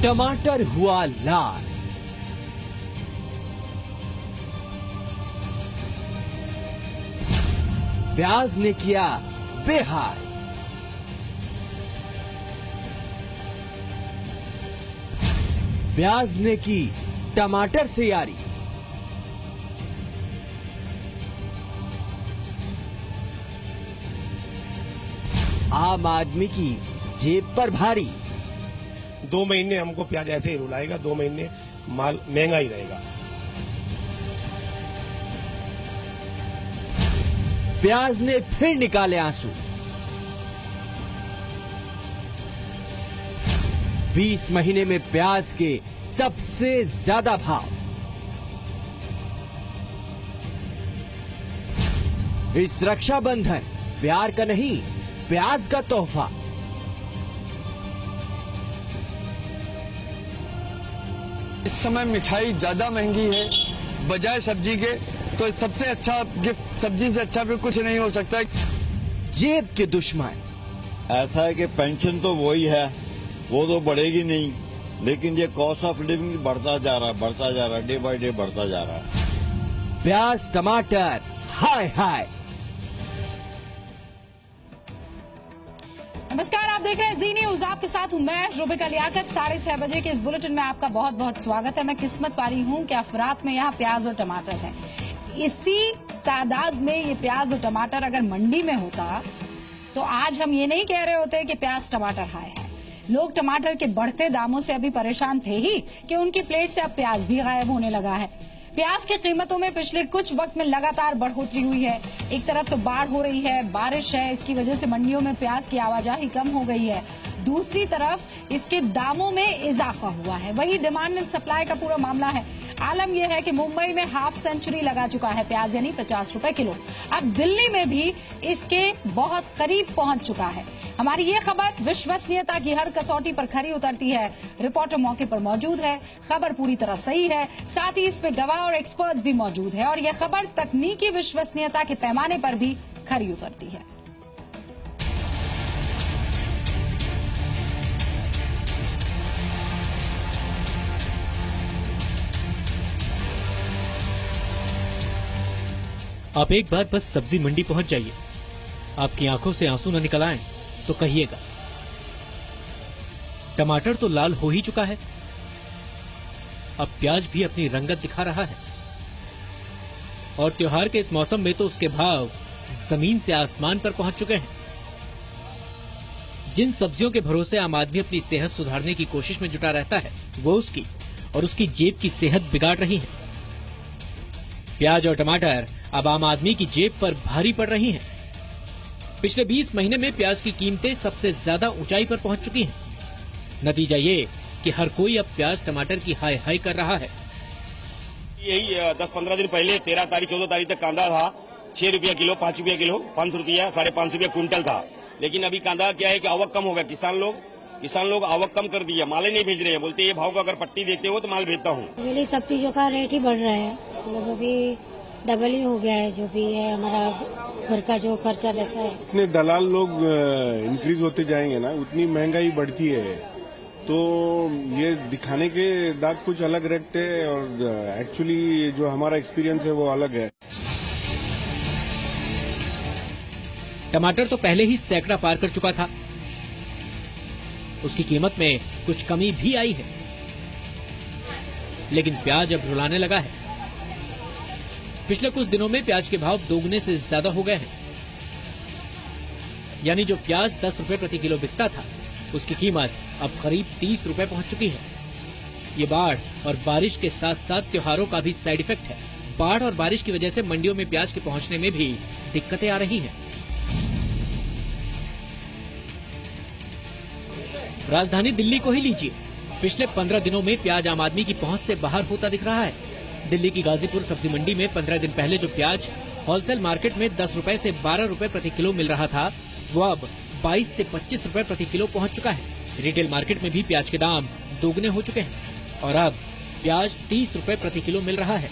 टमाटर हुआ लाल। प्याज ने किया बेहाल। प्याज ने की टमाटर से यारी। आम आदमी की जेब पर भारी। 2 महीने हमको प्याज ऐसे ही रुलाएगा, 2 महीने माल महंगा ही रहेगा। प्याज ने फिर निकाले आंसू। 20 महीने में प्याज के सबसे ज्यादा भाव। इस रक्षाबंधन प्यार का नहीं, प्याज का तोहफा। इस समय मिठाई ज्यादा महंगी है बजाय सब्जी के, तो सबसे अच्छा गिफ्ट सब्जी से अच्छा भी कुछ नहीं हो सकता। जेब के दुश्मन। ऐसा है कि पेंशन तो वही है, वो तो बढ़ेगी नहीं, लेकिन ये कॉस्ट ऑफ लिविंग बढ़ता जा रहा है, डे बाय डे बढ़ता जा रहा है। प्याज टमाटर हाय हाय। नमस्कार, आप देख रहे हैं जी न्यूज। आपके साथ हूं मैं रुबिका लियाकत। 6:30 बजे के इस बुलेटिन में आपका बहुत बहुत स्वागत है। मैं किस्मत वाली हूं कि अफरात में यहाँ प्याज और टमाटर है। इसी तादाद में ये प्याज और टमाटर अगर मंडी में होता तो आज हम ये नहीं कह रहे होते कि प्याज टमाटर हाय है। लोग टमाटर के बढ़ते दामों से अभी परेशान थे ही कि उनकी प्लेट से अब प्याज भी गायब होने लगा है। प्याज की कीमतों में पिछले कुछ वक्त में लगातार बढ़ोतरी हुई है। एक तरफ तो बाढ़ हो रही है, बारिश है, इसकी वजह से मंडियों में प्याज की आवाजाही कम हो गई है। दूसरी तरफ इसके दामों में इजाफा हुआ है। वही डिमांड एंड सप्लाई का पूरा मामला है। आलम यह है कि मुंबई में हाफ सेंचुरी लगा चुका है प्याज, यानी 50 रुपए किलो। अब दिल्ली में भी इसके बहुत करीब पहुंच चुका है। हमारी ये खबर विश्वसनीयता की हर कसौटी पर खरी उतरती है। रिपोर्टर मौके पर मौजूद है, खबर पूरी तरह सही है, साथ ही इसमें गवाह और एक्सपर्ट्स भी मौजूद है और यह खबर तकनीकी विश्वसनीयता के पैमाने पर भी खरी उतरती है। आप एक बार बस सब्जी मंडी पहुंच जाइए, आपकी आंखों से आंसू न निकल आए तो कहिएगा। टमाटर तो लाल हो ही चुका है, अब प्याज भी अपनी रंगत दिखा रहा है और त्योहार के इस मौसम में तो उसके भाव जमीन से आसमान पर पहुंच चुके हैं। जिन सब्जियों के भरोसे आम आदमी अपनी सेहत सुधारने की कोशिश में जुटा रहता है, वो उसकी और उसकी जेब की सेहत बिगाड़ रही है। प्याज और टमाटर अब आम आदमी की जेब पर भारी पड़ रही हैं। पिछले 20 महीने में प्याज की कीमतें सबसे ज्यादा ऊंचाई पर पहुंच चुकी हैं। नतीजा ये कि हर कोई अब प्याज टमाटर की हाय हाय कर रहा है। यही 10-15 दिन पहले 13 तारीख 14 तारीख तक कांदा था 6 रुपया किलो, 5 रुपया किलो, 5 रुपया, 5.5 रुपया क्विंटल था। लेकिन अभी कांदा क्या है कि आवक कम हो गया। किसान लोग आवक कम कर दिया, माले नहीं भेज रहे हैं। बोलते ये भाव का अगर पट्टी देते हो तो माल भेजता हूँ। सब चीजों का रेट ही बढ़ रहा है, मतलब अभी डबल ही हो गया है। जो भी है हमारा घर का जो खर्चा रहता है, इतने दलाल लोग इंक्रीज होते जाएंगे ना, उतनी महंगाई बढ़ती है। तो ये दिखाने के दाग कुछ अलग रखते हैं और एक्चुअली जो हमारा एक्सपीरियंस है वो अलग है। टमाटर तो पहले ही सैकड़ा पार कर चुका था, उसकी कीमत में कुछ कमी भी आई है, लेकिन प्याज अब रुलाने लगा है। पिछले कुछ दिनों में प्याज के भाव दोगुने से ज्यादा हो गए हैं, यानी जो प्याज 10 रुपए प्रति किलो बिकता था, उसकी कीमत अब करीब 30 रुपए पहुंच चुकी है। ये बाढ़ और बारिश के साथ साथ त्योहारों का भी साइड इफेक्ट है। बाढ़ और बारिश की वजह से मंडियों में प्याज के पहुंचने में भी दिक्कतें आ रही हैं। राजधानी दिल्ली को ही लीजिए, पिछले 15 दिनों में प्याज आम आदमी की पहुंच से बाहर होता दिख रहा है। दिल्ली की गाजीपुर सब्जी मंडी में 15 दिन पहले जो प्याज होलसेल मार्केट में 10 रुपए से 12 रुपए प्रति किलो मिल रहा था, वो अब 22 से 25 रुपए प्रति किलो पहुंच चुका है। रिटेल मार्केट में भी प्याज के दाम दोगुने हो चुके हैं और अब प्याज 30 रुपए प्रति किलो मिल रहा है।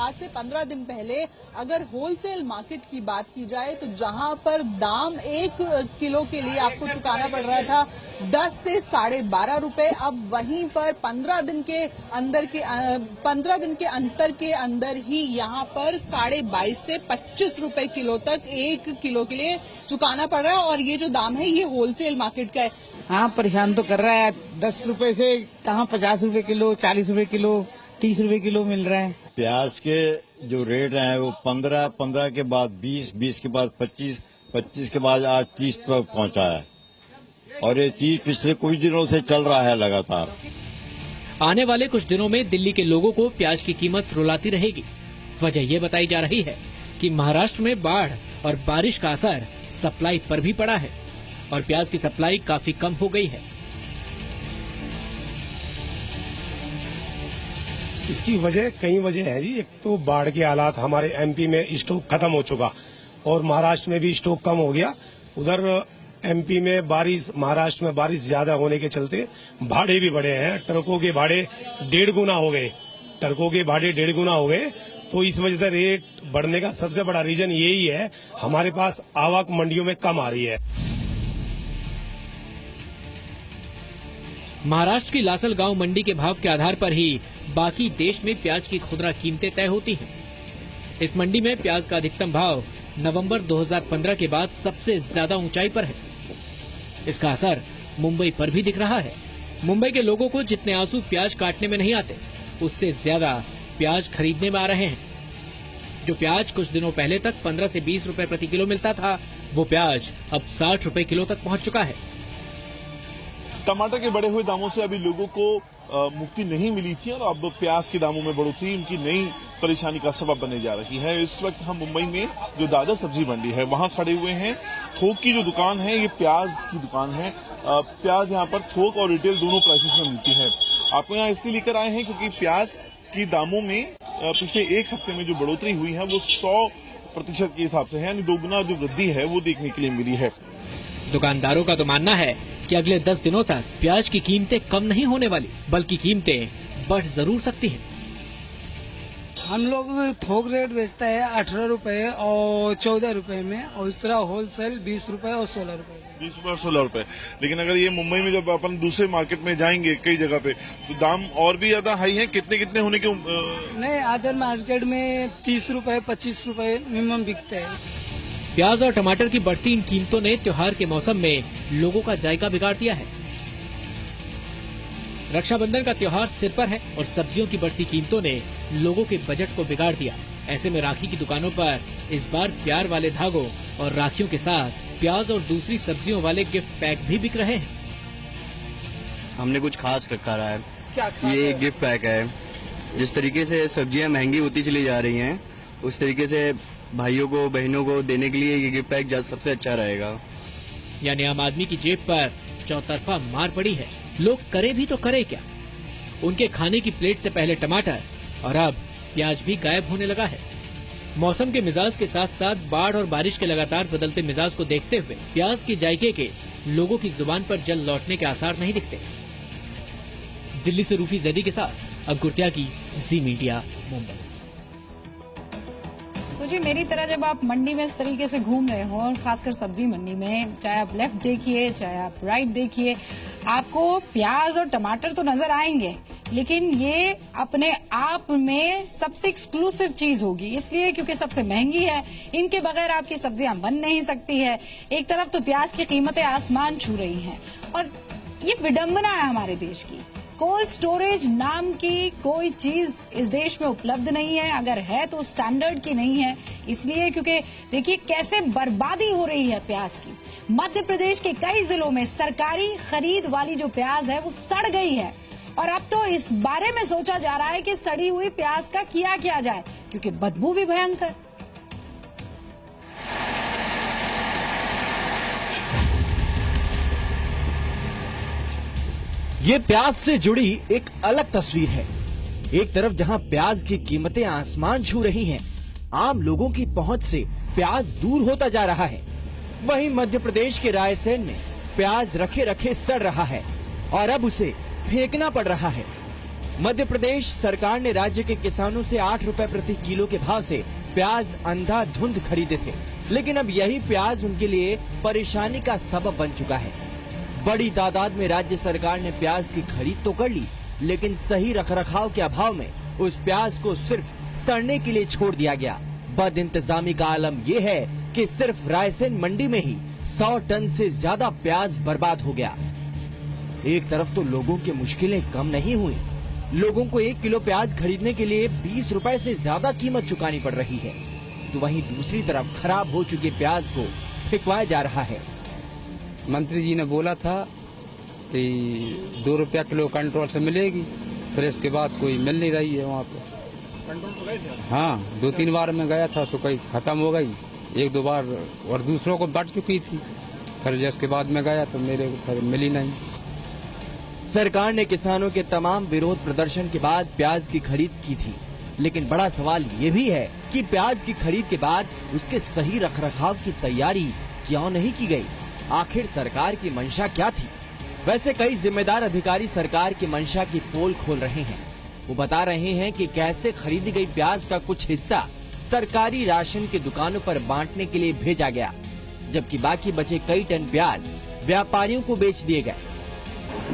आज से 15 दिन पहले अगर होलसेल मार्केट की बात की जाए तो जहां पर दाम 1 किलो के लिए आपको चुकाना पड़ रहा था 10 से 12.5 रुपए, अब वहीं पर 15 दिन के अंतर के अंदर ही यहां पर 22.5 से 25 रुपए किलो तक 1 किलो के लिए चुकाना पड़ रहा है। और ये जो दाम है ये होलसेल मार्केट का है। हाँ, परेशान तो कर रहा है। 10 रुपए से कहाँ 50 रुपए किलो, 40 रुपए किलो, 30 रुपए किलो मिल रहा है। प्याज के जो रेट हैं वो 15 के बाद 20 के बाद 25 के बाद आज 30 पर पहुंचा है और ये चीज पिछले कुछ दिनों से चल रहा है लगातार। आने वाले कुछ दिनों में दिल्ली के लोगों को प्याज की कीमत रुलाती रहेगी। वजह ये बताई जा रही है कि महाराष्ट्र में बाढ़ और बारिश का असर सप्लाई पर भी पड़ा है और प्याज की सप्लाई काफी कम हो गई है। इसकी कई वजह है जी। एक तो बाढ़ के हालात, हमारे एमपी में स्टॉक खत्म हो चुका और महाराष्ट्र में भी स्टॉक कम हो गया। उधर एमपी में महाराष्ट्र में बारिश ज्यादा होने के चलते भाड़े भी बढ़े हैं। ट्रकों के भाड़े 1.5 गुना हो गए। तो इस वजह से रेट बढ़ने का सबसे बड़ा रीजन यही है, हमारे पास आवक मंडियों में कम आ रही है। महाराष्ट्र की लासलगांव मंडी के भाव के आधार पर ही बाकी देश में प्याज की खुदरा कीमतें तय होती हैं। इस मंडी में प्याज का अधिकतम भाव नवंबर 2015 के बाद सबसे ज्यादा ऊंचाई पर है। इसका असर मुंबई पर भी दिख रहा है। मुंबई के लोगों को जितने आंसू प्याज काटने में नहीं आते, उससे ज्यादा प्याज खरीदने में आ रहे हैं। जो प्याज कुछ दिनों पहले तक 15 से 20 रुपए प्रति किलो मिलता था, वो प्याज अब 60 रुपए किलो तक पहुंच चुका है। टमाटर के बढ़े हुए दामों से अभी लोगों को मुक्ति नहीं मिली थी और अब प्याज के दामों में बढ़ोतरी उनकी नई परेशानी का सबब बनने जा रही है। इस वक्त हम मुंबई में जो दादर सब्जी मंडी है वहां खड़े हुए हैं। थोक की जो दुकान है ये प्याज की दुकान है। प्याज यहाँ पर थोक और रिटेल दोनों प्राइसेस में मिलती है। आपको यहाँ इसलिए लेकर आए हैं क्योंकि प्याज की दामों में पिछले एक हफ्ते में जो बढ़ोतरी हुई है वो 100% के हिसाब से है, यानी 2 गुना जो वृद्धि है वो देखने के लिए मिली है। दुकानदारों का तो मानना है कि अगले 10 दिनों तक प्याज की कीमतें कम नहीं होने वाली, बल्कि कीमतें बढ़ जरूर सकती हैं। हम लोग थोक रेट बेचता है 18 रुपए और 14 रुपए में, और इस तरह होलसेल 20 रुपए और 16 रुपए। 20 रुपए और 16 रुपए। लेकिन अगर ये मुंबई में जब अपन दूसरे मार्केट में जाएंगे कई जगह पे तो दाम और भी ज्यादा हाई है। कितने होने के नहीं, अदर मार्केट में 30 रुपए 25 रुपए मिनिमम बिकते हैं। प्याज और टमाटर की बढ़ती इन कीमतों ने त्योहार के मौसम में लोगों का जायका बिगाड़ दिया है। रक्षाबंधन का त्योहार सिर पर है और सब्जियों की बढ़ती कीमतों ने लोगों के बजट को बिगाड़ दिया। ऐसे में राखी की दुकानों पर इस बार प्यार वाले धागों और राखियों के साथ प्याज और दूसरी सब्जियों वाले गिफ्ट पैक भी बिक रहे हैं। हमने कुछ खास रखा रहा है। ये गिफ्ट पैक है। जिस तरीके से सब्जियां महंगी होती चली जा रही हैं, उस तरीके से भाइयों को बहनों को देने के लिए ये गिफ्ट पैक सबसे अच्छा रहेगा। यानी आम आदमी की जेब पर चौतरफा मार पड़ी है। लोग करे भी तो करे क्या। उनके खाने की प्लेट से पहले टमाटर और अब प्याज भी गायब होने लगा है। मौसम के मिजाज के साथ साथ बाढ़ और बारिश के लगातार बदलते मिजाज को देखते हुए प्याज के जायके के लोगों की जुबान पर जल लौटने के आसार नहीं दिखते। दिल्ली से रूफी जैदी के साथ अंकुर त्यागी, जी मीडिया, मुंबई। तो जी, मेरी तरह जब आप मंडी में इस तरीके से घूम रहे हो, और खासकर सब्जी मंडी में, चाहे आप लेफ्ट देखिए चाहे आप राइट देखिए, आपको प्याज और टमाटर तो नजर आएंगे, लेकिन ये अपने आप में सबसे एक्सक्लूसिव चीज होगी, इसलिए क्योंकि सबसे महंगी है। इनके बगैर आपकी सब्जियां बन नहीं सकती है। एक तरफ तो प्याज की कीमतें आसमान छू रही हैं और ये विडंबना है हमारे देश की। कोल्ड स्टोरेज नाम की कोई चीज इस देश में उपलब्ध नहीं है, अगर है तो स्टैंडर्ड की नहीं है। इसलिए क्योंकि देखिए कैसे बर्बादी हो रही है प्याज की। मध्य प्रदेश के कई जिलों में सरकारी खरीद वाली जो प्याज है वो सड़ गई है और अब तो इस बारे में सोचा जा रहा है कि सड़ी हुई प्याज का किया जाए, क्योंकि बदबू भी भयंकर। ये प्याज से जुड़ी एक अलग तस्वीर है। एक तरफ जहां प्याज की कीमतें आसमान छू रही हैं, आम लोगों की पहुंच से प्याज दूर होता जा रहा है, वहीं मध्य प्रदेश के रायसेन में प्याज रखे रखे सड़ रहा है और अब उसे फेंकना पड़ रहा है। मध्य प्रदेश सरकार ने राज्य के किसानों से 8 रुपए प्रति किलो के भाव से प्याज अंधाधुंध खरीदे थे, लेकिन अब यही प्याज उनके लिए परेशानी का सबब बन चुका है। बड़ी तादाद में राज्य सरकार ने प्याज की खरीद तो कर ली, लेकिन सही रखरखाव के अभाव में उस प्याज को सिर्फ सड़ने के लिए छोड़ दिया गया। बद इंतजामी का आलम ये है कि सिर्फ रायसेन मंडी में ही 100 टन से ज्यादा प्याज बर्बाद हो गया। एक तरफ तो लोगों की मुश्किलें कम नहीं हुई, लोगों को 1 किलो प्याज खरीदने के लिए 20 रुपए से ज्यादा कीमत चुकानी पड़ रही है, तो वहीं दूसरी तरफ खराब हो चुके प्याज को फेंकवाया जा रहा है। मंत्री जी ने बोला था कि 2 रुपया किलो कंट्रोल से मिलेगी, फिर इसके बाद कोई मिल नहीं रही है वहाँ पे। हाँ, 2-3 बार मैं गया था तो कहीं खत्म हो गई, 1-2 बार और दूसरों को बढ़ चुकी थी, फिर जिसके बाद मैं गया तो मेरे को फिर मिली नहीं। सरकार ने किसानों के तमाम विरोध प्रदर्शन के बाद प्याज की खरीद की थी, लेकिन बड़ा सवाल ये भी है कि प्याज की खरीद के बाद उसके सही रखरखाव की तैयारी क्यों नहीं की गई? आखिर सरकार की मंशा क्या थी? वैसे कई जिम्मेदार अधिकारी सरकार की मंशा की पोल खोल रहे हैं। वो बता रहे हैं कि कैसे खरीदी गई प्याज का कुछ हिस्सा सरकारी राशन की दुकानों पर बांटने के लिए भेजा गया, जबकि बाकी बचे कई टन प्याज व्यापारियों को बेच दिए गए।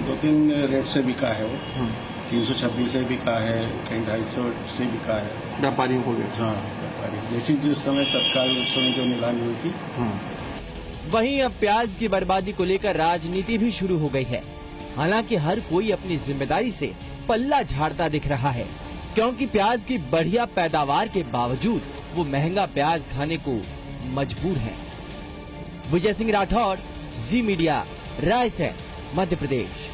2-3 रेट से बिका है वो, 326 से बिका है, कहीं 250 से बिका है व्यापारियों को बेचा। हाँ, व्यापारी जैसी जिस समय तत्काल उस समय जो नीलामी हुई थी। वहीं अब प्याज की बर्बादी को लेकर राजनीति भी शुरू हो गई है। हालांकि हर कोई अपनी जिम्मेदारी से पल्ला झाड़ता दिख रहा है, क्योंकि प्याज की बढ़िया पैदावार के बावजूद वो महंगा प्याज खाने को मजबूर है। विजय सिंह राठौड़, जी मीडिया, रायसेन, मध्य प्रदेश।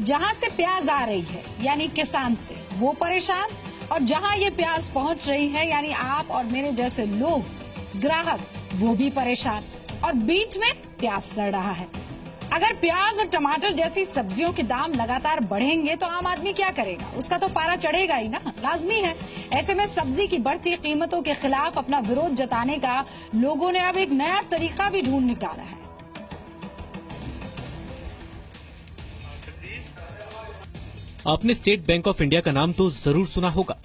जहां से प्याज आ रही है यानी किसान से, वो परेशान, और जहां ये प्याज पहुंच रही है यानी आप और मेरे जैसे लोग, ग्राहक, वो भी परेशान, और बीच में प्याज सड़ रहा है। अगर प्याज और टमाटर जैसी सब्जियों के दाम लगातार बढ़ेंगे तो आम आदमी क्या करेगा? उसका तो पारा चढ़ेगा ही ना, लाजमी है। ऐसे में सब्जी की बढ़ती कीमतों के खिलाफ अपना विरोध जताने का लोगों ने अब एक नया तरीका भी ढूंढ निकाला है। आपने स्टेट बैंक ऑफ इंडिया का नाम तो जरूर सुना होगा,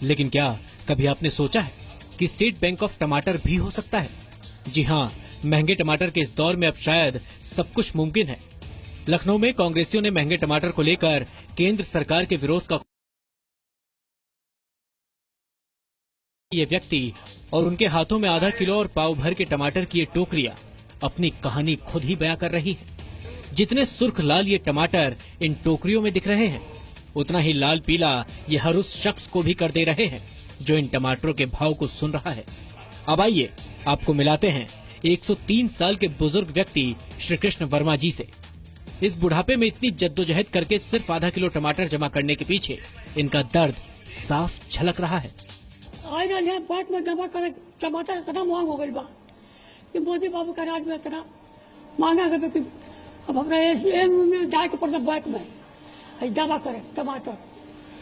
लेकिन क्या कभी आपने सोचा है कि स्टेट बैंक ऑफ टमाटर भी हो सकता है? जी हाँ, महंगे टमाटर के इस दौर में अब शायद सब कुछ मुमकिन है। लखनऊ में कांग्रेसियों ने महंगे टमाटर को लेकर केंद्र सरकार के विरोध का ये व्यक्ति और उनके हाथों में आधा किलो और पाव भर के टमाटर की ये टोकरियां अपनी कहानी खुद ही बयां कर रही है। जितने सुर्ख लाल ये टमाटर इन टोकरियों में दिख रहे हैं, उतना ही लाल पीला ये हर उस शख्स को भी कर दे रहे हैं जो इन टमाटरों के भाव को सुन रहा है। अब आइए आपको मिलाते हैं 103 साल के बुजुर्ग व्यक्ति श्री कृष्ण वर्मा जी से। इस बुढ़ापे में इतनी जद्दोजहद करके सिर्फ आधा किलो टमाटर जमा करने के पीछे इनका दर्द साफ झलक रहा है। बैंक में जमा करे टमाटर इतना महंगा हो गई बा कि मोदी बाबू का राज में इतना महंगा है कि अब हमरा जाए के पड़ता बैंक में जमा करे टमाटर।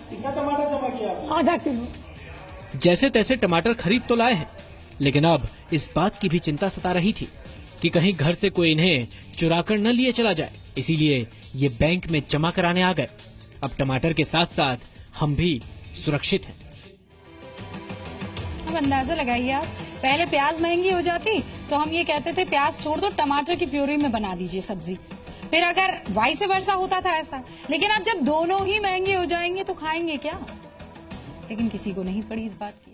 कितना टमाटर जमा किया? आधा किलो। जैसे तैसे टमाटर खरीद तो लाए हैं, लेकिन अब इस बात की भी चिंता सता रही थी कि कहीं घर से कोई इन्हें चुराकर न लिए चला जाए, इसीलिए ये बैंक में जमा कराने आ गए। अब टमाटर के साथ साथ हम भी सुरक्षित हैं। अब अंदाजा लगाइए आप, पहले प्याज महंगी हो जाती तो हम ये कहते थे प्याज छोड़ दो, टमाटर की प्यूरी में बना दीजिए सब्जी, फिर अगर वाइस वर्सा होता था ऐसा। लेकिन अब जब दोनों ही महंगे हो जाएंगे तो खाएंगे क्या? लेकिन किसी को नहीं पड़ी इस बात की।